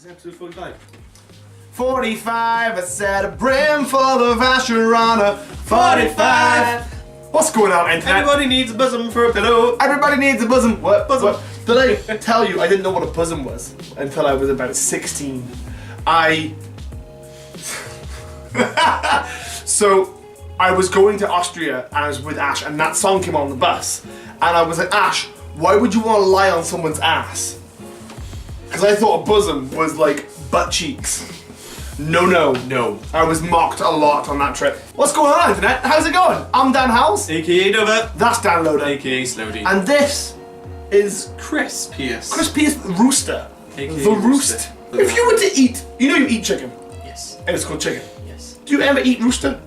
This is episode 45. 45, I said a brim full of Asherana. 45. What's going on, internet? Everybody needs a bosom for a pillow. Everybody needs a bosom. What? Bosom. What? Did I tell you I didn't know what a bosom was until I was about 16? So I was going to Austria and I was with Ash and that song came on the bus and I was like, Ash, why would you want to lie on someone's ass? Because I thought a bosom was like butt cheeks. No. I was mocked a lot on that trip. What's going on, internet? How's it going? I'm Dan Howles. AKA Loder. That's Dan Loder. AKA Slowdy. And this is Chris Pearce. Chris Pearce Rooster. AKA The Roost. If you were to eat, you know you eat chicken. Yes. And it's called chicken. Yes. Do you ever eat rooster?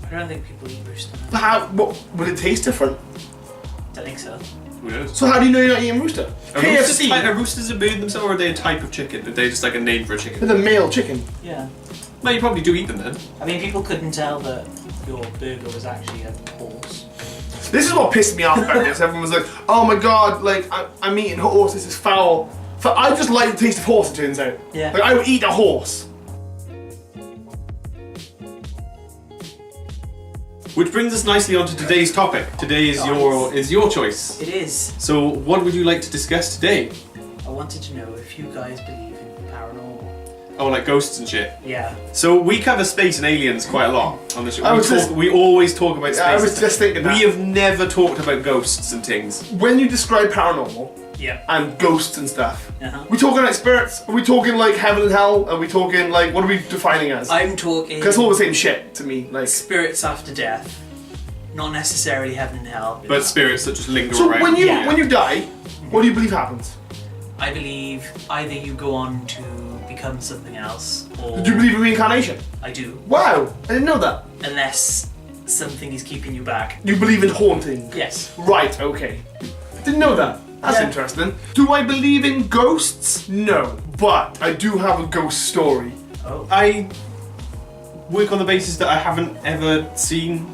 I don't think people eat rooster. What, would it taste different? Don't think so. Who knows? So how do you know you're not eating rooster? Are roosters a bird themselves or are they a type of chicken? Are they just like a name for a chicken? They're the male chicken. Yeah. Well, you probably do eat them then. I mean, people couldn't tell that your burger was actually a horse. This is what pissed me off about this. Everyone was like, oh my god, like, I'm eating horse, this is foul. I just like the taste of horse, it turns out. Yeah. Like, I would eat a horse. Which brings us nicely onto today's topic. Today is your choice. It is. So what would you like to discuss today? I wanted to know if you guys believe in paranormal. Oh, like ghosts and shit. Yeah. So we cover space and aliens quite a lot on the show. We I always talk about space. Yeah, I was just thinking that. We have never talked about ghosts and things. When you describe paranormal Yeah. and ghosts and stuff, Uh-huh. we talking like spirits? Are we talking like heaven and hell? Are we talking like, what are we defining as? I'm talking Because it's all the same shit to me. Like, spirits after death. Not necessarily heaven and hell. But spirits that just linger so around. when you Yeah. when you die, what do you believe happens? I believe either you go on to become something else, or Do you believe in reincarnation? I do, Wow, I didn't know that. unless something is keeping you back. You believe in haunting? Yes. Right, okay. Didn't know that. That's Yeah. interesting. Do I believe in ghosts? No, but I do have a ghost story. Oh. I work on the basis that I haven't ever seen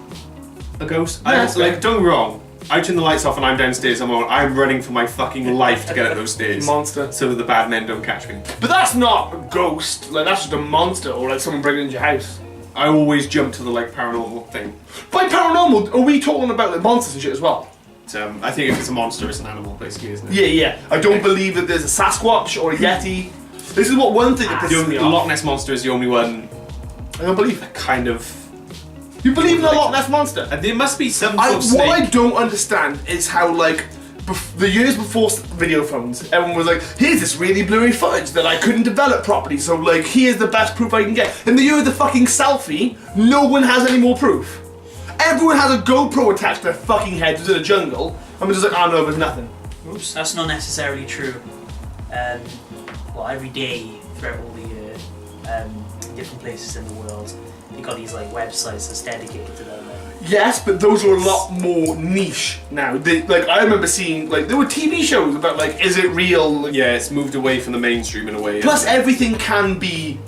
a ghost. Yeah, that's fair. Don't get me wrong. I turn the lights off and I'm downstairs. I'm running for my fucking life to get up those stairs. Monster. So that the bad men don't catch me. But that's not a ghost. Like, that's just a monster or like someone breaking into your house. I always jump to the like paranormal thing. By paranormal, are we talking about like monsters and shit as well? I think if it's a monster, it's an animal, basically, isn't it? Yeah. I don't believe that there's a Sasquatch or a Yeti. This is what one thing that pisses me The off. Loch Ness monster is the only one I don't believe it. kind of. You believe in a Loch Ness monster? There must be some sort of snake. What I don't understand is how, like, the years before video phones, everyone was like, here's this really blurry footage that I couldn't develop properly, so, like, here's the best proof I can get. In the year of the fucking selfie, no one has any more proof. Everyone has a GoPro attached to their fucking head who's in a jungle, and we're just like, oh no, there's nothing. Oops, that's not necessarily true. Well, every day throughout all the year, different places in the world, they got these like websites that's dedicated to them. Yes, but those are a lot more niche now. I remember seeing, like, there were TV shows about, like, is it real? Like, Yeah, it's moved away from the mainstream in a way. plus, everything can be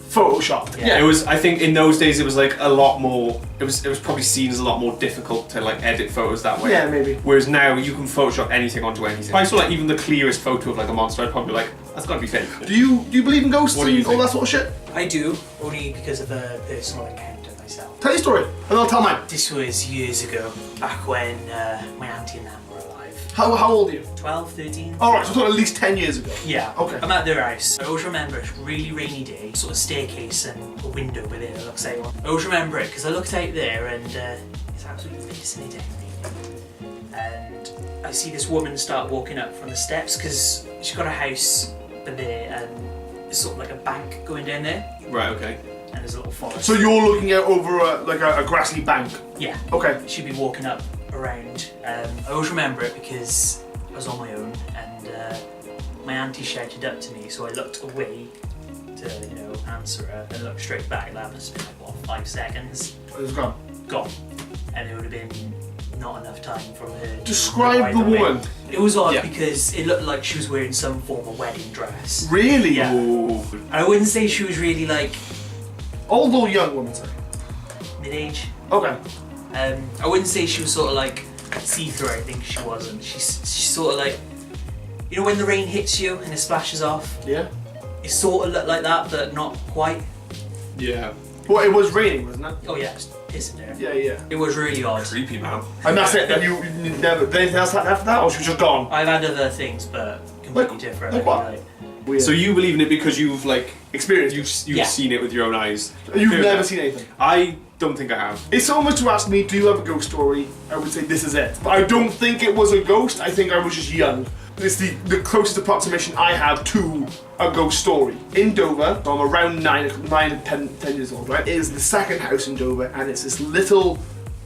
photoshopped. Yeah. It was. I think in those days it was like a lot more. It was probably seen as a lot more difficult to like edit photos that way. Yeah, maybe. Whereas now you can Photoshop anything onto anything. If I saw like even the clearest photo of like a monster, I'd probably be like, that's got to be fake. Do you believe in ghosts What do you and all think? that sort of shit? I do, only because of a personal encounter myself. Tell your story, and I'll tell mine. This was years ago, back when my auntie and Nan were alive. How old are you? 12, 13. Alright, so we're talking at least 10 years ago. Yeah. Okay. I'm at their house. I always remember it's a really rainy day, sort of staircase and a window with it that looks out. I always remember it because I looked out there and it's absolutely pissing it down. And I see this woman start walking up from the steps because she's got a house up there and it's sort of like a bank going down there. Right. Okay. And there's a little forest. So you're looking out over a grassy bank. Yeah. Okay. She'd be walking up around. I always remember it because I was on my own and my auntie shouted up to me, so I looked away to, answer her and looked straight back. That must have been like, 5 seconds? It's gone. Gone. And it would have been not enough time from her. Describe the woman. It was odd Yeah. because it looked like she was wearing some form of wedding dress. Really? Yeah. Ooh. I wouldn't say she was really like Old or young woman, sorry. mid-age. Okay. I wouldn't say she was sort of like see-through. I think she wasn't. She's sort of like, when the rain hits you and it splashes off. Yeah. it sort of looked like that, but not quite. Yeah. Well, it was raining, wasn't it? Oh yeah, it's pissing there. Yeah. It was really odd. Creepy, man. And that's it. Then you never. Anything else after that, or she was just gone? I've had other things, but completely different. like what? Weird. So you believe in it because you've like Experienced. you've Yeah. seen it with your own eyes. You've Fair never enough. seen anything. I don't think I have. If someone was to ask me, do you have a ghost story? I would say this is it. But I don't think it was a ghost. I think I was just young. It's the closest approximation I have to a ghost story. In Dover, so I'm around 9 or 10 years old, right? It is the second house in Dover, and it's this little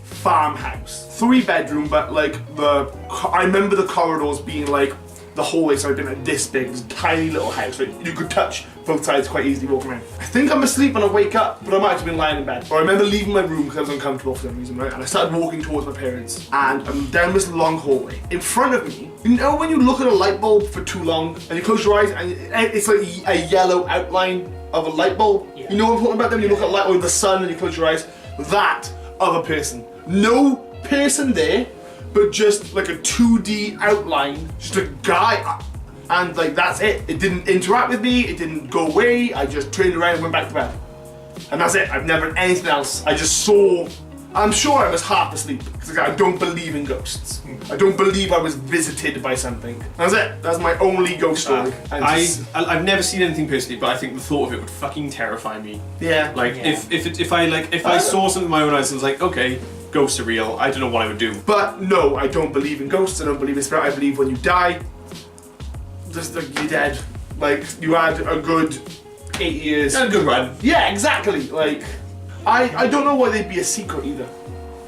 farmhouse. 3-bedroom, but like I remember the corridors being like the hallway, so I've been like this big, this tiny little house. Like you could touch both sides quite easily walking around. I think I'm asleep when I wake up, but I might have been lying in bed. Or I remember leaving my room because I was uncomfortable for some reason, right? And I started walking towards my parents, and I'm down this long hallway. In front of me, you know when you look at a light bulb for too long, and you close your eyes, and it's like a yellow outline of a light bulb? Yeah. You know what I'm talking about? Then when you look at light or the sun and you close your eyes, that other person. No person there, but just like a 2D outline, just a guy. And like that's it. It didn't interact with me, it didn't go away, I just turned around and went back to bed. And that's it. I've never had anything else. I just saw, I'm sure I was half asleep, because I don't believe in ghosts. I don't believe I was visited by something. That's it. That's my only ghost story. And I've never seen anything personally, but I think the thought of it would fucking terrify me. yeah. Like Yeah. if I saw something with my own eyes and was like, okay, ghosts are real, I don't know what I would do. But no, I don't believe in ghosts, I don't believe in spirit. I believe when you die, just like you're dead. Like you had a good 8 years. It's a good run. Yeah, exactly. Like, I don't know why they'd be a secret either.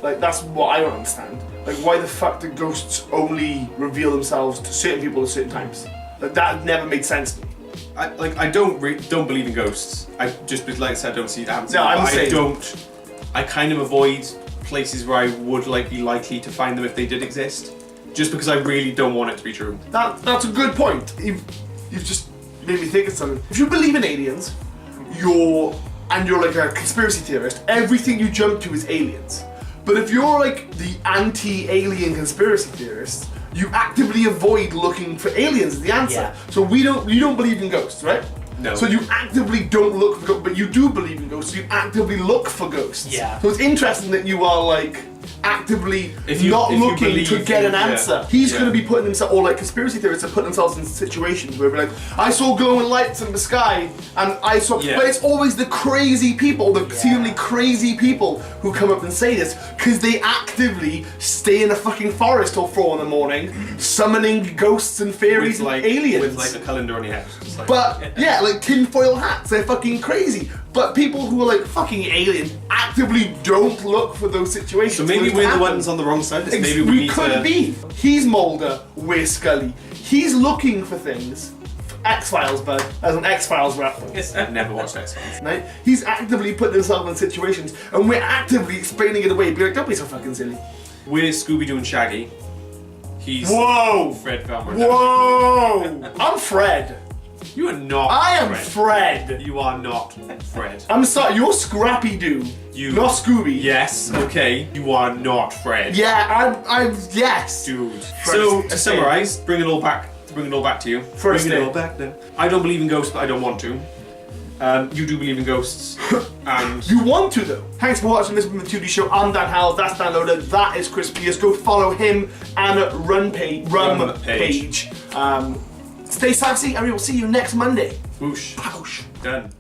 Like, that's what I don't understand. Like, why the fuck do ghosts only reveal themselves to certain people at certain times? Like, that never made sense to me. I don't believe in ghosts. I just, like I said, I don't see it happen. No, I'm But saying- I kind of avoid places where I would like be likely to find them if they did exist, just because I really don't want it to be true. That's a good point. You've just made me think of something. If you believe in aliens, you're like a conspiracy theorist, everything you jump to is aliens. But if you're like the anti-alien conspiracy theorist, you actively avoid looking for aliens as the answer. Yeah. So you don't believe in ghosts, right? No. So you actively don't look for ghosts, but you do believe in ghosts, so you actively look for ghosts. Yeah. So it's interesting that you are like actively If you looking believe to get an in- yeah. answer. He's Yeah. going to be putting himself, or like conspiracy theorists are putting themselves in situations where they're like, I saw glowing lights in the sky, and I saw, Yeah. but it's always the crazy people, the seemingly crazy people who come up and say this, because they actively stay in a fucking forest till 4 in the morning, summoning ghosts and fairies and aliens. with like a calendar on your house. It's like- But yeah, like tinfoil hats, they're fucking crazy. But people who are like fucking aliens actively don't look for those situations. so maybe for those to we're the happen. ones on the wrong side. Maybe we need could to. be. He's Mulder, we're Scully. He's looking for things. X-Files, bud. As an X-Files reference. I've never watched X-Files. Right? He's actively putting himself in situations, and we're actively explaining it away. Be like, don't be so fucking silly. We're Scooby-Doo and Shaggy. He's Whoa! Fred Velma. Whoa! I'm Fred. You are not. I am Fred. You are not Fred. I'm sorry, you're Scrappy Doo. You- Not Scooby. Yes. Okay. You are not Fred. Yeah, I'm yes. Dude. Fred's So the to summarise, bring it all back to you. First bring it day. all back then. I don't believe in ghosts, but I don't want to. You do believe in ghosts, and You want to though. Thanks for watching this with the 2D Show. I'm Dan Howles, that's Dan Loder, that is Chris Pearce. Go follow him and Rum Page. Stay sassy and we will see you next Monday. whoosh, Poush. done.